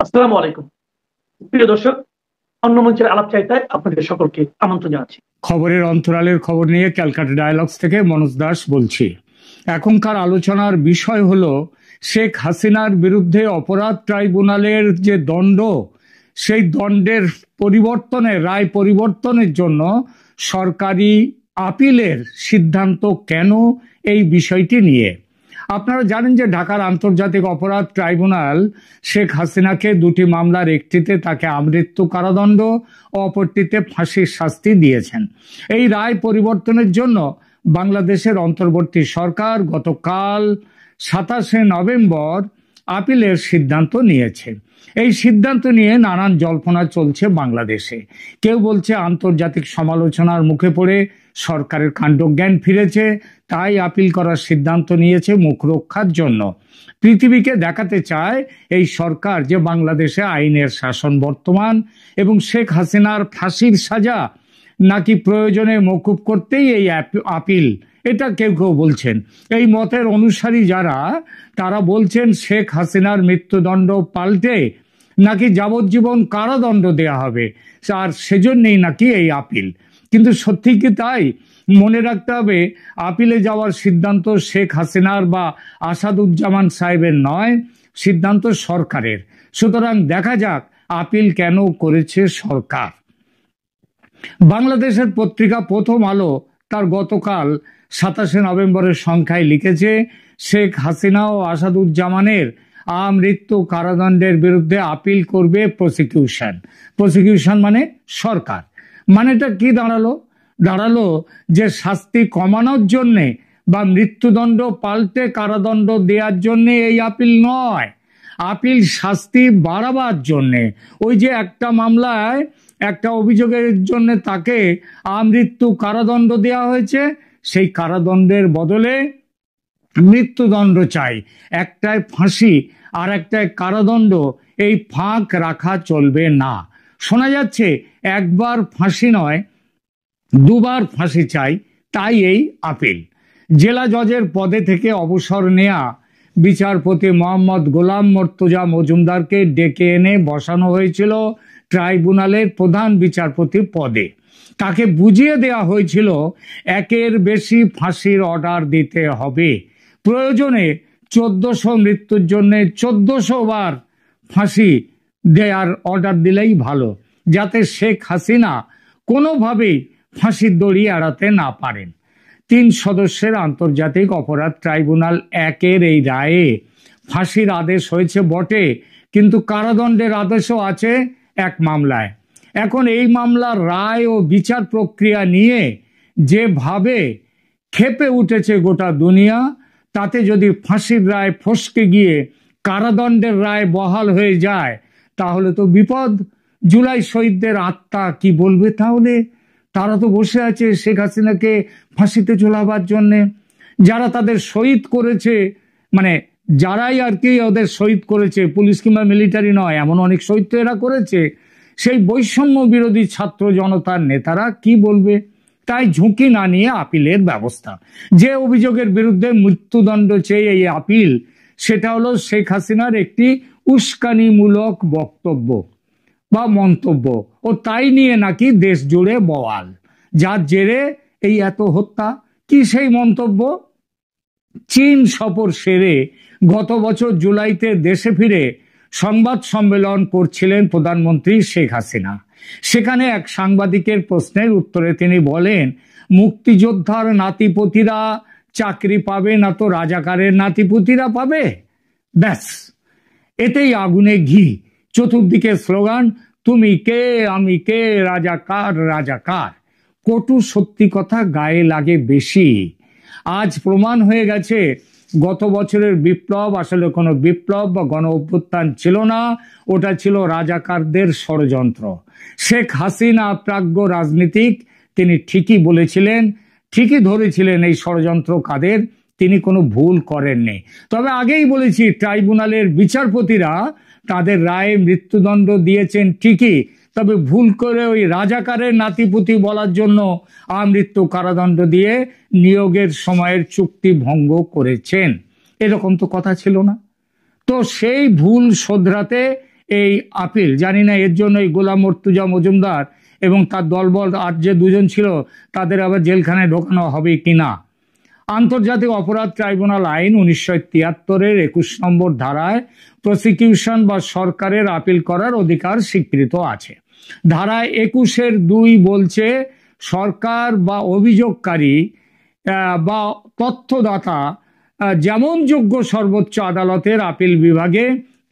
আসসালামু আলাইকুম। প্রিয় দর্শক, অন্য মঞ্চের আলাপচারিতায় আপনাদের সকলকে আমন্ত্রণ জানাচ্ছি। খবরের অন্তরালের খবর নিয়ে ক্যালকাটা ডায়ালগস থেকে মনোজ দাস বলছি। এখনকার আলোচনার বিষয় হলো শেখ হাসিনার বিরুদ্ধে অপরাধ ট্রাইব্যুনালের যে দণ্ড, সেই দণ্ডের রায় পরিবর্তনের জন্য সরকারি আপিলের সিদ্ধান্ত কেন, এই বিষয়টি নিয়ে। আপনারা জানেন যে ঢাকার আন্তর্জাতিক অপরাধ ট্রাইব্যুনাল শেখ হাসিনাকে দুটি মামলার একটিতে তাকে আমৃত্যু কারাদণ্ড, অপরটিতে ফাঁসির শাস্তি দিয়েছেন। এই রায় পরিবর্তনের জন্য বাংলাদেশের অন্তর্বর্তী সরকার গতকাল 27 নভেম্বর আপিলের সিদ্ধান্ত নিয়েছে। এই সিদ্ধান্ত নিয়ে নানান জল্পনা চলছে বাংলাদেশে। কেউ বলছে আন্তর্জাতিক সমালোচনার মুখে পড়ে সরকারের কাণ্ডজ্ঞান ফিরেছে, তাই আপিল করার সিদ্ধান্ত নিয়েছে মুখ রক্ষার জন্য। পৃথিবীকে দেখাতে চায় এই সরকার যে বাংলাদেশে আইনের শাসন বর্তমান এবং শেখ হাসিনার ফাঁসির সাজা নাকি প্রয়োজনে মওকুফ করতেই এই আপিল, এটা কেউ কেউ বলছেন। এই মতের অনুসারী যারা, তারা বলছেন শেখ হাসিনার মৃত্যুদণ্ড পাল্টে নাকি যাবজ্জীবন কারাদণ্ড দেয়া হবে, আর সেজন্যই নাকি এই আপিল। কিন্তু সত্যি কি তাই? মনে রাখতে হবে, আপিলে যাওয়ার সিদ্ধান্ত শেখ হাসিনার বা আসাদুজ্জামান সাহেবের নয়, সিদ্ধান্ত সরকারের। সুতরাং দেখা যাক আপিল কেন করেছে সরকার। বাংলাদেশের পত্রিকা প্রথম আলো তার গতকাল 27 নভেম্বরের সংখ্যায় লিখেছে, শেখ হাসিনা ও আসাদুজ্জামানের আমৃত্যু কারাদণ্ডের বিরুদ্ধে আপিল করবে প্রসিকিউশন মানে সরকার। মানেটা কি দাঁড়ালো যে শাস্তি কমানোর জন্যে বা মৃত্যুদণ্ড পাল্টে কারাদণ্ড দেওয়ার জন্যে এই আপিল নয়, আপিল শাস্তি বাড়াবার জন্যে। ওই যে একটা মামলায় একটা অভিযোগের জন্য তাকে আমৃত্যু কারাদণ্ড দেওয়া হয়েছে, সেই কারাদণ্ডের বদলে মৃত্যুদণ্ড চাই। একটায় ফাঁসি আর একটায় কারাদণ্ড, এই ফাঁক রাখা চলবে না। শোনা যাচ্ছে একবার ফাঁসি নয়, দুবার ফাঁসি চাই, তাই এই আপিল। জেলা জজের পদে থেকে অবসর নেয়া বিচারপতি মোহাম্মদ গোলাম মর্তুজা মজুমদারকে ডেকে এনে বসানো হয়েছিল ট্রাইব্যুনালের প্রধান বিচারপতি পদে। তাকে বুঝিয়ে দেয়া হয়েছিল একের বেশি ফাঁসির অর্ডার দিতে হবে, প্রয়োজনে 1400 মৃত্যুর জন্য 1400 বার ফাঁসি দেওয়ার অর্ডার দিলেই ভালো, যাতে শেখ হাসিনা কোনোভাবেই ফাঁসির দড়ি এড়াতে না পারেন। 3 সদস্যের আন্তর্জাতিক অপরাধ ট্রাইব্যুনাল 1-এর এই রায়ে ফাঁসির আদেশ হয়েছে বটে, কিন্তু কারাদণ্ডের আদেশও আছে এক মামলায়। এখন এই মামলার রায় ও বিচার প্রক্রিয়া নিয়ে যেভাবে ক্ষেপে উঠেছে গোটা দুনিয়া, তাতে যদি ফাঁসির রায় ফসকে গিয়ে কারাদণ্ডের রায় বহাল হয়ে যায়, তাহলে তো বিপদ। জুলাই শহীদদের আত্মা কি বলবে তাহলে? তারা তো বসে আছে শেখ হাসিনাকে ফাঁসিতে ঝোলাবার জন্যে। যারা তাদের শহীদ করেছে, মানে যারাই আর কি ওদের শহীদ করেছে, পুলিশ কিংবা মিলিটারি নয়, এমন অনেক শহীদ তো এরা করেছে, সেই বৈষম্য বিরোধী ছাত্র জনতার নেতারা কি বলবে? তাই ঝুঁকি না নিয়ে আপিলের ব্যবস্থা। যে অভিযোগের বিরুদ্ধে মৃত্যুদণ্ড চেয়ে এই আপিল, সেটা হলো শেখ হাসিনার একটি উস্কানিমূলক বক্তব্য বা মন্তব্য, ও তাই নিয়ে নাকি দেশ জুড়ে বওয়াল, যার জেরে এই এত হত্যা। কি সেই মন্তব্য? চীন সফর সেরে গত বছর জুলাইতে দেশে ফিরে সংবাদ সম্মেলন করছিলেন প্রধানমন্ত্রী শেখ হাসিনা। সেখানে এক সাংবাদিকের প্রশ্নের উত্তরে তিনি বলেন, মুক্তিযোদ্ধার নাতিপতিরা চাকরি পাবে না তো রাজাকারের নাতিপুতিরা পাবে? ব্যাস, এতেই আগুনে ঘি। চতুর্দিকে স্লোগান, তুমি কে আমি কে, রাজাকার রাজাকার। কটু সত্যি কথা গায়ে লাগে বেশি। আজ প্রমাণ হয়ে গেছে গত বছরের বিপ্লব আসলে কোনো বিপ্লব বা গণ অভ্যুত্থান ছিল না, ওটা ছিল রাজাকারদের ষড়যন্ত্র। শেখ হাসিনা প্রাজ্ঞ রাজনীতিক, তিনি ঠিকই বলেছিলেন, ঠিকই ধরেছিলেন এই ষড়যন্ত্র কাদের, তিনি কোনো ভুল করেননি। তবে আগেই বলেছি, ট্রাইব্যুনালের বিচারপতিরা তাদের রায়ে মৃত্যুদণ্ড দিয়েছেন ঠিকই, তবে ভুল করে ওই রাজাকারের নাতিপুতি বলার জন্য আমৃত্যু কারাদণ্ড দিয়ে নিয়োগের সময়ের চুক্তি ভঙ্গ করেছেন। এরকম তো কথা ছিল না। তো সেই ভুল শোধরাতে এই আপিল। জানি না এর জন্য এই গোলাম মর্তুজা মজুমদার এবং তার দলবল আর যে দুজন ছিল তাদের আবার জেলখানায় ঢোকানো হবে কিনা। আন্তর্জাতিক অপরাধ ট্রাইব্যুনাল আইন 1973-এর 21 নম্বর ধারায় প্রসিকিউশন বা সরকারের আপিল করার অধিকার স্বীকৃত আছে। ধারা 21-2 বলছে সরকার বা অভিযোগকারী বা তথ্যদাতা যেমন যোগ্য সর্বোচ্চ আদালতের আপিল বিভাগে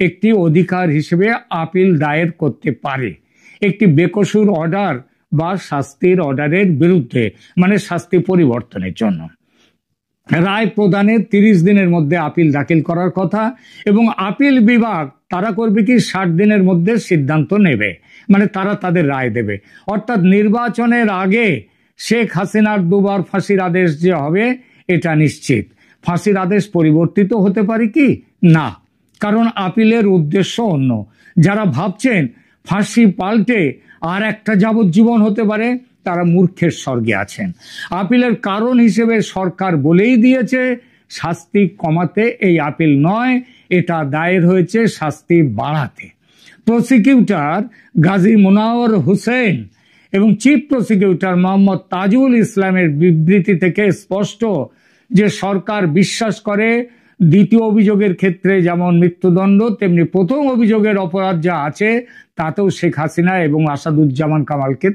একটি অধিকার হিসেবে আপিল দায়ের করতে পারে একটি বেকসুর অর্ডার বা শাস্তির অর্ডারের বিরুদ্ধে, মানে শাস্তি পরিবর্তনের জন্য। রায় প্রদানের 30 দিনের মধ্যে আপিল দাখিল করার কথা এবং আপিল বিভাগ তারা করবে কি 60 দিনের মধ্যে সিদ্ধান্ত নেবে, মানে তারা তাদের রায় দেবে। অর্থাৎ নির্বাচনের আগে শেখ হাসিনার দুবার ফাঁসির আদেশ যে হবে এটা নিশ্চিত। ফাঁসির আদেশ পরিবর্তিত হতে পারে কি না, কারণ আপিলের উদ্দেশ্য অন্য। যারা ভাবছেন ফাঁসি পাল্টে আর একটা যাবজ্জীবন হতে পারে তারা মূর্খের স্বর্গে আছেন। আপিলের কারণ হিসেবে সরকার বলেই দিয়েছে শাস্তি কমাতে এই আপিল নয়, এটা দায়ের হয়েছে শাস্তি বাড়াতে। প্রসিকিউটর গাজী মুনাওয়ার হোসেন এবং চিফ প্রসিকিউটর মোহাম্মদ তাজুল ইসলামের বিবৃতি থেকে স্পষ্ট যে সরকার বিশ্বাস করে দ্বিতীয় অভিযোগের ক্ষেত্রে যেমন মৃত্যুদণ্ড তেমনি প্রথম অভিযোগের অপরাধ যা আছে তাতেও শেখ হাসিনা এবং আসাদুজ্জামান কামালকে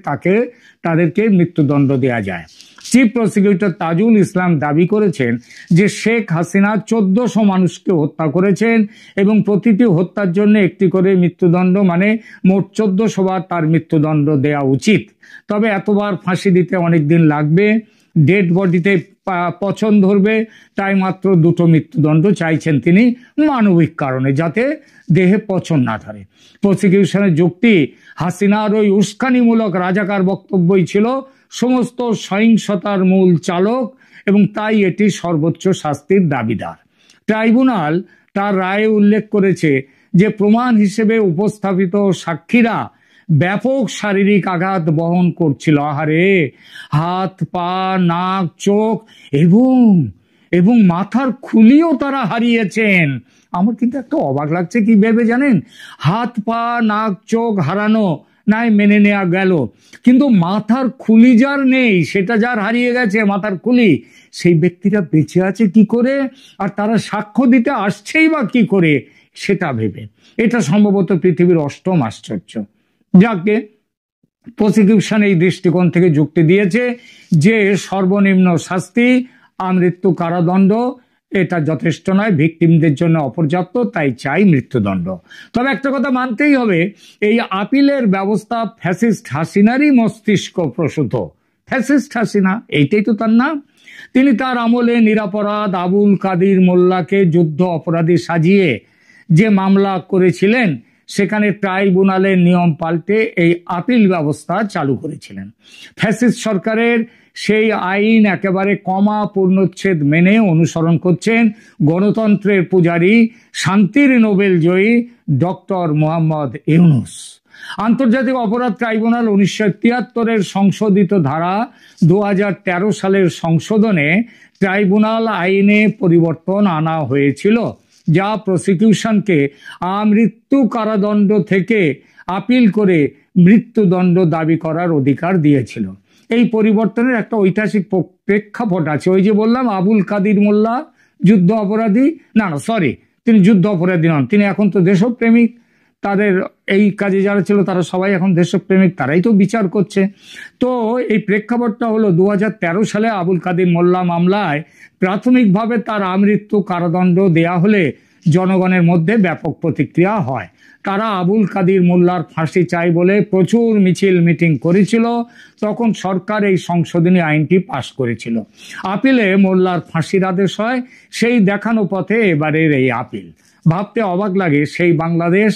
তাদেরকে মৃত্যুদণ্ড দেয়া যায়। চিফ প্রসিকিউটর তাজুল ইসলাম দাবি করেছেন যে শেখ হাসিনা 1400 মানুষকে হত্যা করেছেন এবং প্রতিটি হত্যার জন্য একটি করে মৃত্যুদণ্ড, মানে মোট 1400 বার তার মৃত্যুদণ্ড দেয়া উচিত। তবে এতবার ফাঁসি দিতে অনেক দিন লাগবে, ডেড বডিতে পচন ধরবে, তাই মাত্র 2টো মৃত্যুদণ্ড চাইছেন তিনি মানবিক কারণে, যাতে দেহে পচন না ধরে। প্রসিকিউশনের যুক্তি হাসিনার ওই উস্কানিমূলক রাজাকার বক্তব্যই ছিল সমস্ত সহিংসতার মূল চালক এবং তাই এটি সর্বোচ্চ শাস্তির দাবিদার। ট্রাইব্যুনাল তার রায়ে উল্লেখ করেছে যে প্রমাণ হিসেবে উপস্থাপিত সাক্ষীরা ব্যাপক শারীরিক আঘাত বহন করছিল। আহারে, হাত পা নাক চোখ এবং মাথার খুলিও তারা হারিয়েছেন। আমার কিন্তু একটা অবাক লাগছে কি ভেবে জানেন, হাত পা নাক চোখ হারানো নাই মেনে নেওয়া গেল, কিন্তু মাথার খুলি যার নেই, সেটা যার হারিয়ে গেছে মাথার খুলি, সেই ব্যক্তিরা বেঁচে আছে কি করে আর তারা সাক্ষ্য দিতে আসছেই বা কি করে সেটা ভেবে। এটা সম্ভবত পৃথিবীর 8ম আশ্চর্য। যাকে প্রসিকিউশন এই দৃষ্টিকোণ থেকে যুক্তি দিয়েছে যে সর্বনিম্ন শাস্তি আমৃত্যু কারাদণ্ড এটা যথেষ্ট নয়, ভিকটিমদের জন্য অপর্যাপ্ত, তাই চাই মৃত্যুদণ্ড। তবে একটা কথা মানতেই হবে, এই আপিলের ব্যবস্থা ফ্যাসিস্ট হাসিনারই মস্তিষ্ক প্রসূত। ফ্যাসিস্ট হাসিনা, এইটাই তো তার নাম। তিনি তার আমলে নিরাপরাধ আবুল কাদির মোল্লাকে যুদ্ধ অপরাধী সাজিয়ে যে মামলা করেছিলেন সেখানে ট্রাইব্যুনালের নিয়ম পাল্টে এই আপিল ব্যবস্থা চালু করেছিলেন। ফ্যাসিস্ট সরকারের সেই আইন একেবারে কমা পূর্ণচ্ছেদ মেনে অনুসরণ করছেন গণতন্ত্রের পূজারী, শান্তির নোবেল জয়ী ডক্টর মোহাম্মদ ইউনূস। আন্তর্জাতিক অপরাধ ট্রাইব্যুনাল 1973-এর সংশোধিত ধারা 2013 সালের সংশোধনে ট্রাইব্যুনাল আইনে পরিবর্তন আনা হয়েছিল, যা প্রসিকিউশনকে আমৃত্যু কারাদণ্ড থেকে আপিল করে মৃত্যুদণ্ড দাবি করার অধিকার দিয়েছিল। এই পরিবর্তনের একটা ঐতিহাসিক প্রেক্ষাপট আছে। ওই যে বললাম আবুল কাদির মোল্লা যুদ্ধ অপরাধী, তিনি যুদ্ধ অপরাধী নন, তিনি এখন তো দেশপ্রেমিক। তাদের এই কাজে যারা ছিল তারা সবাই এখন দেশপ্রেমিক, তারাই তো বিচার করছে। তো এই প্রেক্ষাপটটা হলো 2013 সালে আবুল কাদির মোল্লা মামলায় প্রাথমিকভাবে তার আমৃত্যু কারাদণ্ড দেয়া হলে জনগণের মধ্যে ব্যাপক প্রতিক্রিয়া হয়। তারা আবুল কাদির মোল্লার ফাঁসি চাই বলে প্রচুর মিছিল মিটিং করেছিল। তখন সরকার এই সংশোধনী আইনটি পাশ করেছিল। আপিলে মোল্লার ফাঁসির আদেশ হয়। সেই দেখানো পথে এবারের এই আপিল। ভাবতে অবাক লাগে, সেই বাংলাদেশ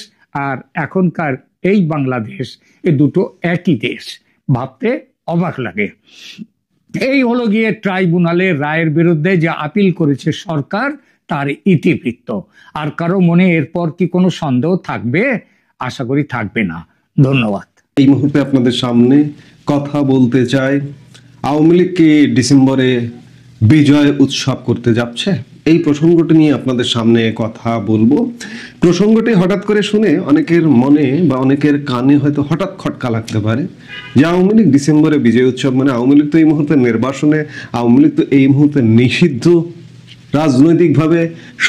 আর এখনকার এই বাংলাদেশ, এ দুটো একই দেশ। ভাবতে অবাক লাগে। এই হলো গিয়ে ট্রাইব্যুনালের রায়ের বিরুদ্ধে যে আপিল করেছে সরকার, তার ইতিবৃত্ত। আর কারো মনে এরপর কি কোনো সন্দেহ থাকবে? আশা করি থাকবে না। ধন্যবাদ। এই মুহূর্তে আপনাদের সামনে কথা বলতে চাই, আওয়ামী লীগ কি ডিসেম্বরে বিজয় উৎসব করতে যাচ্ছে? এই প্রসঙ্গটি নিয়ে আপনাদের সামনে কথা বলবো। প্রসঙ্গটি হঠাৎ করে শুনে অনেকের মনে বা অনেকের কানে হয়তো হঠাৎ খটকা লাগতে পারে যে আওয়ামী লীগ ডিসেম্বরে বিজয় উৎসব মানে আওয়ামী লীগ তো এই মুহূর্তে নির্বাসনে, আওয়ামী লীগ তো এই মুহূর্তে নিষিদ্ধ, রাজনৈতিকভাবে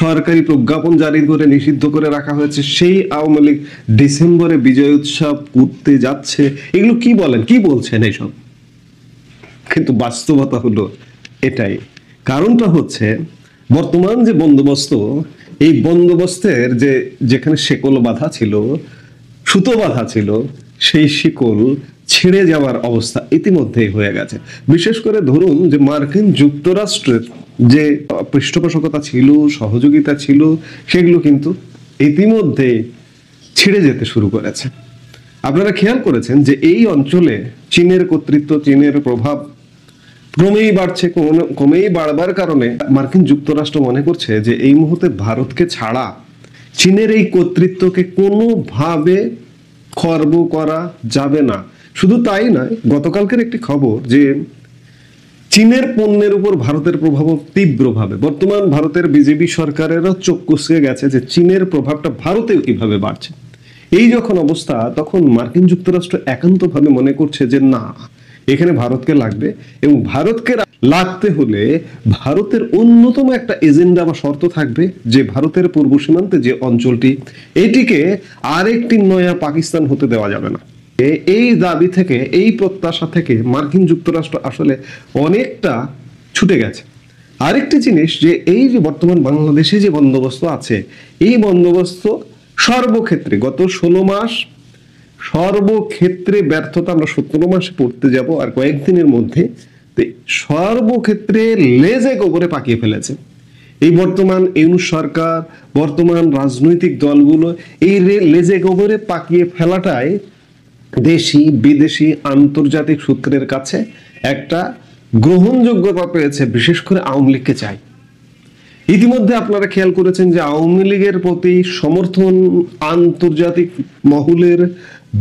সরকারি প্রজ্ঞাপন জারি করে নিষিদ্ধ করে রাখা হয়েছে, সেই আওয়ামী লীগ ডিসেম্বরে বিজয় উৎসব করতে যাচ্ছে। এগুলো কি বলেন, কি বলছেন এইসব? কিন্তু বাস্তবতা হলো এটাই। কারণটা হচ্ছে বর্তমান যে বন্দোবস্ত, এই বন্দোবস্তের যেখানে শেকল বাঁধা ছিল, সুতো বাঁধা ছিল, সেই শিকল ছিঁড়ে যাওয়ার অবস্থা ইতিমধ্যেই হয়ে গেছে। বিশেষ করে ধরুন যে মার্কিন যুক্তরাষ্ট্রের যে পৃষ্ঠপোষকতা ছিল, সহযোগিতা ছিল, সেগুলো কিন্তু ইতিমধ্যে ছিঁড়ে যেতে শুরু করেছে। আপনারা খেয়াল করেছেন যে এই অঞ্চলে চীনের কর্তৃত্ব, চীনের প্রভাব ক্রমেই বাড়ছে। ক্রমেই বাড়বার কারণে মার্কিন যুক্তরাষ্ট্র মনে করছে যে এই মুহূর্তে ভারতকে ছাড়া চীনের এই কর্তৃত্বকে কোনোভাবে খর্ব করা যাবে না। শুধু তাই নয়, গতকালকের একটি খবর যে চীনের পণ্যের উপর ভারতের প্রভাব তীব্রভাবে, বর্তমান ভারতের বিজেপি সরকারেরও চোখ কুঁচকে গেছে যে চীনের প্রভাবটা ভারতেও কিভাবে বাড়ছে। এই যখন অবস্থা, তখন মার্কিন যুক্তরাষ্ট্র একান্তভাবে মনে করছে যে না, এখানে ভারতকে লাগবে, এবং ভারতকে লাগতে হলে ভারতের অন্যতম একটা এজেন্ডা বা শর্ত থাকবে যে ভারতের পূর্ব সীমান্তে যে অঞ্চলটি, এটিকে আরেকটি নয়া পাকিস্তান হতে দেওয়া যাবে না। এই দাবি থেকে, এই প্রত্যাশা থেকে মার্কিন যুক্তরাষ্ট্র আসলে অনেকটা ছুটে গেছে। আরেকটি জিনিস যে এই যে বর্তমান বাংলাদেশে যে বন্দোবস্ত আছে, এই বন্দোবস্ত সর্বক্ষেত্রে গত 16 মাস সর্বক্ষেত্রে ব্যর্থতা আমরা 17 মাসে পড়তে যাব আর কয়েকদিনের মধ্যে, সর্বক্ষেত্রে লেজে গোবরে পাকিয়ে ফেলেছে এই বর্তমান ইউনূস সরকার, বর্তমান রাজনৈতিক দলগুলো। এই লেজে গোবরে পাকিয়ে ফেলাটাই দেশি বিদেশি আন্তর্জাতিক সূত্রের কাছে একটা গ্রহণযোগ্যতা পেয়েছে, বিশেষ করে আওয়ামী লীগকে চাই। ইতিমধ্যে আপনারা খেয়াল করেছেন যে আওয়ামী লীগের প্রতি সমর্থন, আন্তর্জাতিক মহলের,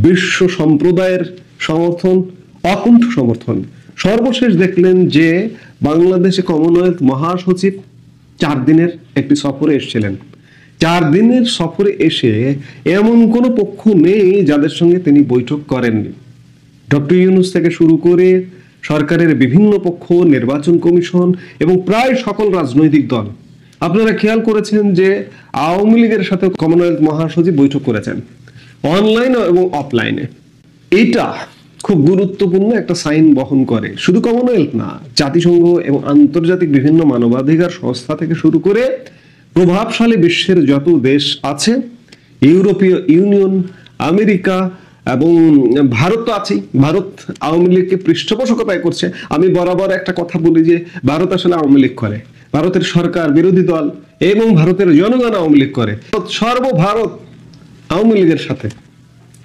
বিশ্ব সম্প্রদায়ের সমর্থন, অকুণ্ঠ সমর্থন। সর্বশেষ দেখলেন যে বাংলাদেশে কমনওয়েলথ মহাসচিব 4 দিনের একটি সফরে এসেছিলেন। 4 দিনের সফরে এসে এমন কোনো পক্ষ নেই যাদের সঙ্গে তিনি বৈঠক করেননি। ডক্টর ইউনূস থেকে শুরু করে সরকারের বিভিন্ন পক্ষ, নির্বাচন কমিশন এবং প্রায় সকল রাজনৈতিক দল, আপনারা খেয়াল করেছেন যে আওয়ামী লীগের সাথে কমনওয়েলথ মহাসচিব বৈঠক করেছেন, অনলাইনে এবং অফলাইনে। এটা খুব গুরুত্বপূর্ণ একটা সাইন বহন করে। শুধু কমনওয়েলথ না, জাতিসংঘ এবং আন্তর্জাতিক বিভিন্ন মানবাধিকার সংস্থা থেকে শুরু করে প্রভাবশালী বিশ্বের যত দেশ আছে, ইউরোপীয় ইউনিয়ন, আমেরিকা এবং ভারত তো আছেই। ভারত আওয়ামী লীগকে পৃষ্ঠপোষকতায় করছে। আমি বরাবর একটা কথা বলি যে ভারত আসলে আওয়ামী লীগ করে, ভারতের সরকার, বিরোধী দল এবং ভারতের জনগণ আওয়ামী লীগ করে। সর্বভারত আওয়ামী লীগের সাথে।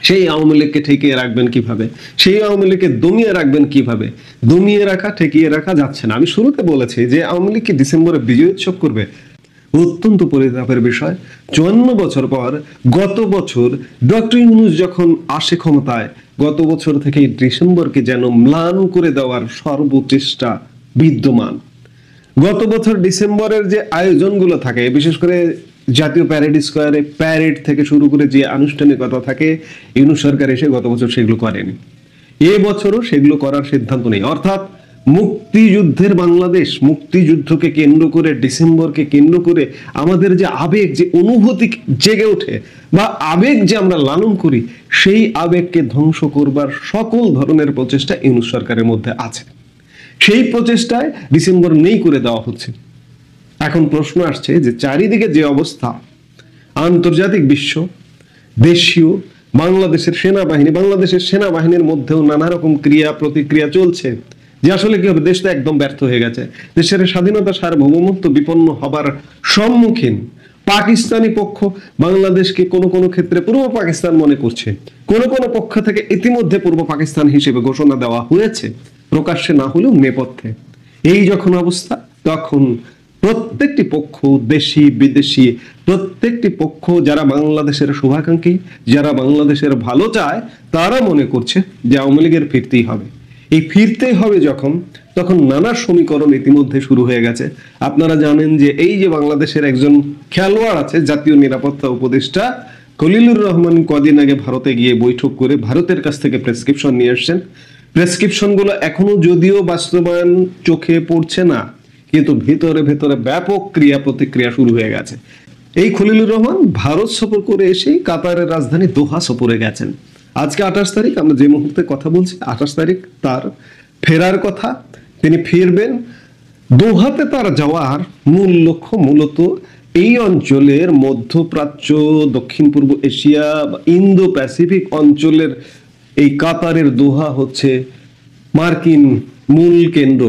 সেই আওয়ামী লীগকে ঠেকিয়ে রাখবেন কিভাবে? সেই আওয়ামী লীগকে দমিয়ে রাখবেন কিভাবে? দমিয়ে রাখা, ঠেকিয়ে রাখা যাচ্ছে না। আমি শুরুতে বলেছি যে আওয়ামী লীগ কি ডিসেম্বরে বিজয় উৎসব করবে? অত্যন্ত পরিতাপের বিষয়, 54 বছর পর গত বছর ডক্টর ইউনূস যখন আসে ক্ষমতায়, গত বছর থেকে ডিসেম্বরকে যেন ম্লান করে দেওয়ার সর্বচেষ্টা বিদ্যমান। গত বছর ডিসেম্বরের যে আয়োজনগুলো থাকে, বিশেষ করে জাতীয় প্যারেড স্কোয়ারে প্যারেড থেকে শুরু করে যে আনুষ্ঠানিকতা থাকে, ইউনূস সরকার এসে গত বছর সেগুলো করেনি। এবছরও সেগুলো করার সিদ্ধান্ত নেই। অর্থাৎ মুক্তিযুদ্ধের বাংলাদেশ, মুক্তিযুদ্ধকে কেন্দ্র করে, ডিসেম্বরকে কেন্দ্র করে আমাদের যে আবেগ, যে অনুভূতি জেগে ওঠে বা আবেগ যে আমরা লালন করি, সেই আবেগকে ধ্বংস করবার সকল ধরনের প্রচেষ্টা ইউনূস সরকারের মধ্যে আছে। সেই প্রচেষ্টায় ডিসেম্বর নেই করে দেওয়া হচ্ছে। এখন প্রশ্ন আসছে যে চারিদিকে যে অবস্থা, আন্তর্জাতিক বিশ্ব, দেশীয়, বাংলাদেশের সেনাবাহিনীর মধ্যেও নানা রকম ক্রিয়া প্রতিক্রিয়া চলছে যে আসলে কি হবে, দেশ তো একদম ব্যর্থ হয়ে গেছে, দেশের স্বাধীনতা সার্বভৌমত্ব বিপন্ন হবার সম্মুখীন। পাকিস্তানি পক্ষ বাংলাদেশকে কোনো কোনো ক্ষেত্রে পূর্ব পাকিস্তান মনে করছে, কোনো কোনো পক্ষ থেকে ইতিমধ্যে পূর্ব পাকিস্তান হিসেবে ঘোষণা দেওয়া হয়েছে, প্রকাশ্যে না হলেও নেপথ্যে। এই যখন অবস্থা, তখন প্রত্যেকটি পক্ষ, দেশি বিদেশি প্রত্যেকটি পক্ষ, যারা বাংলাদেশের শুভাকাঙ্ক্ষী, যারা বাংলাদেশের ভালো চায়, তারা মনে করছে যে আওয়ামী লীগের ফিরতেই হবে। এই ফিরতেই হবে যখন, তখন নানা সমীকরণ ইতিমধ্যে শুরু হয়ে গেছে। আপনারা জানেন যে এই যে বাংলাদেশের একজন খেলোয়াড় আছে, জাতীয় নিরাপত্তা উপদেষ্টা খলিলুর রহমান, কদিন আগে ভারতে গিয়ে বৈঠক করে ভারতের কাছ থেকে প্রেসক্রিপশন নিয়ে আসছেন। প্রেসক্রিপশন গুলো এখনো যদিও বাস্তবায়ন চোখে পড়ছে না, কিন্তু ভেতরে ভেতরে ব্যাপক ক্রিয়া প্রতিক্রিয়া শুরু হয়ে গেছে। এই খলিলুর রহমান ভারত সফর করে এসেই কাতারের রাজধানী দোহা সফরে গেছেন। আজকে 28 তারিখ, আমরা যে মুহূর্তে কথা বলছি 28 তারিখ তার ফেরার কথা। তিনি ফিরবেন। দোহাতে তার যাওয়ার মূল লক্ষ্য মূলত এই অঞ্চলের মধ্যপ্রাচ্য, দক্ষিণ পূর্ব এশিয়া, ইন্দো প্যাসিফিক অঞ্চলের এই কাতারের দোহা হচ্ছে মার্কিন মূল কেন্দ্র।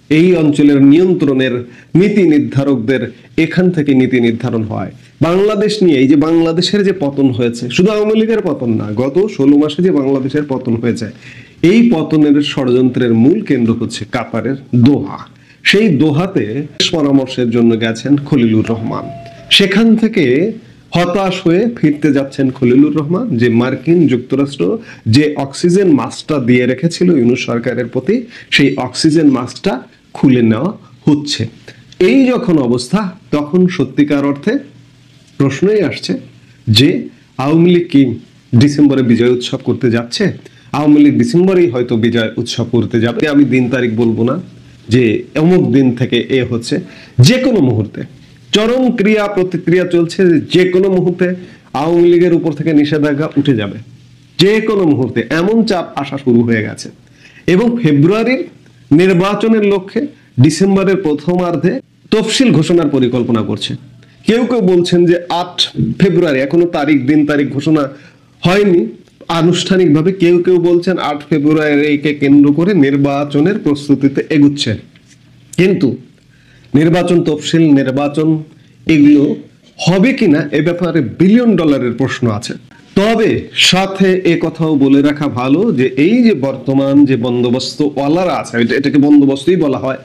এই অঞ্চলের নিয়ন্ত্রণের নীতি নির্ধারকদের এখান থেকে নীতি নির্ধারণ হয়। বাংলাদেশ নিয়ে এই যে বাংলাদেশের যে পতন হয়েছে, শুধু আওয়ামী লীগের পতন না, গত 16 মাসে যে বাংলাদেশের পতন হয়েছে, এই পতনের ষড়যন্ত্রের মূল কেন্দ্র হচ্ছে কাতারের দোহা। সেই দোহাতে পরামর্শের জন্য গেছেন খলিলুর রহমান। সেখান থেকে হতাশ হয়ে ফিরতে যাচ্ছেন খলিলুর রহমান, যে মার্কিন যুক্তরাষ্ট্র যে অক্সিজেন মাস্কটা দিয়ে রেখেছিল ইউনূস সরকারের প্রতি, সেই অক্সিজেন মাস্কটা খুলে নেওয়া হচ্ছে। এই যখন অবস্থা, তখন সত্যিকার অর্থে প্রশ্নই আসছে যে আওয়ামী লীগ কি ডিসেম্বরে বিজয় উৎসব করতে যাচ্ছে? আওয়ামী লীগ ডিসেম্বরেই হয়তো বিজয় উৎসব করতে যাবে। আমি দিন তারিখ বলবো না যে অমুক দিন থেকে এ হচ্ছে, যে কোনো মুহূর্তে চরম ক্রিয়া প্রতিক্রিয়া চলছে। যে কোনো মুহূর্তে আওয়ামী লীগের উপর থেকে নিষেধাজ্ঞা উঠে যাবে, যে কোনো মুহূর্তে এমন চাপ আসা শুরু হয়ে গেছে। এবং ফেব্রুয়ারির নির্বাচনের লক্ষ্যে ডিসেম্বরের প্রথমার্ধে তফসিল ঘোষণার পরিকল্পনা করছে। কেউ কেউ বলছেন যে 8 ফেব্রুয়ারি, এখনো দিন তারিখ ঘোষণা হয়নি আনুষ্ঠানিকভাবে। কেউ কেউ বলছেন 8 ফেব্রুয়ারিকে কেন্দ্র করে নির্বাচনের প্রস্তুতিতে এগুচ্ছে। কিন্তু নির্বাচন, তফসিল নির্বাচন এগুলো হবে কিনা এ ব্যাপারে বিলিয়ন ডলারের প্রশ্ন আছে। তবে সাথে এ কথাও বলে রাখা ভালো যে এই যে বর্তমান যে বন্দোবস্ত ওয়ালারা আছে, এটাকে বন্দোবস্তই বলা হয়,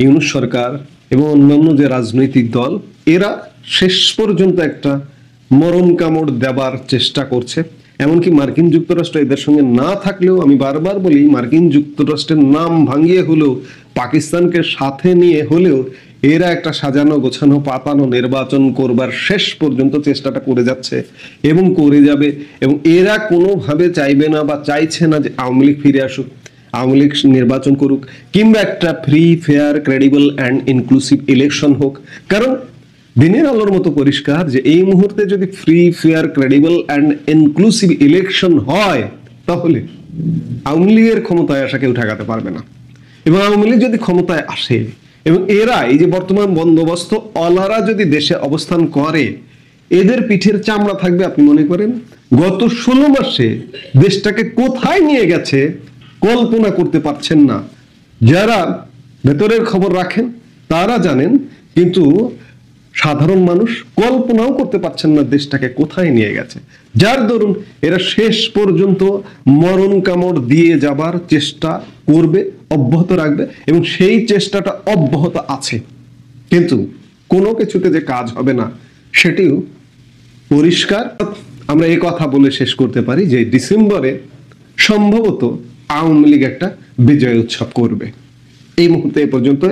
ইউনূস সরকার এবং অন্যান্য যে রাজনৈতিক দল, এরা শেষ পর্যন্ত একটা মরণ কামড় দেবার চেষ্টা করছে। এমনকি মার্কিন যুক্তরাষ্ট্র এদের সঙ্গে না থাকলেও, আমি বারবার বলি, মার্কিন যুক্তরাষ্ট্রের নাম ভাঙিয়ে হলেও, পাকিস্তানকে সাথে নিয়ে হলেও এরা একটা সাজানো গোছানো পাতানো নির্বাচন করবার শেষ পর্যন্ত চেষ্টাটা করে যাচ্ছে এবং করে যাবে। এবং এরা কোনোভাবে চাইবে না বা চাইছে না যে আওয়ামী লীগ ফিরে আসুক, আওয়ামী লীগ নির্বাচন করুক, কিংবা একটা free, fair, credible and inclusive election হোক। কারণ দিনের আলোর মতো পরিষ্কার যে এই মুহূর্তে যদি free, fair, credible and inclusive election হয়, তাহলে আওয়ামী লীগের ক্ষমতায় আসা কেউ ঠেকাতে পারবে না। এবং আওয়ামী লীগ যদি ক্ষমতায় আসে এবং এরা এই যে বর্তমান বন্দোবস্ত অলারা যদি দেশে অবস্থান করে, এদের পিঠের চামড়া থাকবে। আপনি মনে করেন গত 16 মাসে দেশটাকে কোথায় নিয়ে গেছে কল্পনা করতে পারছেন না। যারা ভেতরের খবর রাখেন তারা জানেন, কিন্তু সাধারণ মানুষ কল্পনাও করতে পারছেন না দেশটাকে কোথায় নিয়ে গেছে। যার দরুন এরা শেষ পর্যন্ত মরণ কামড় দিয়ে যাবার চেষ্টা করবে, অব্যাহত রাখবে, এবং সেই চেষ্টাটা অব্যাহত আছে। কিন্তু কোনো কিছুতে যে কাজ হবে না সেটিও পরিষ্কার। আমরা এই কথা বলে শেষ করতে পারি যে ডিসেম্বরে সম্ভবত আওয়ামী লীগ একটা বিজয় উৎসব করবে। এই মুহূর্তে এ পর্যন্ত।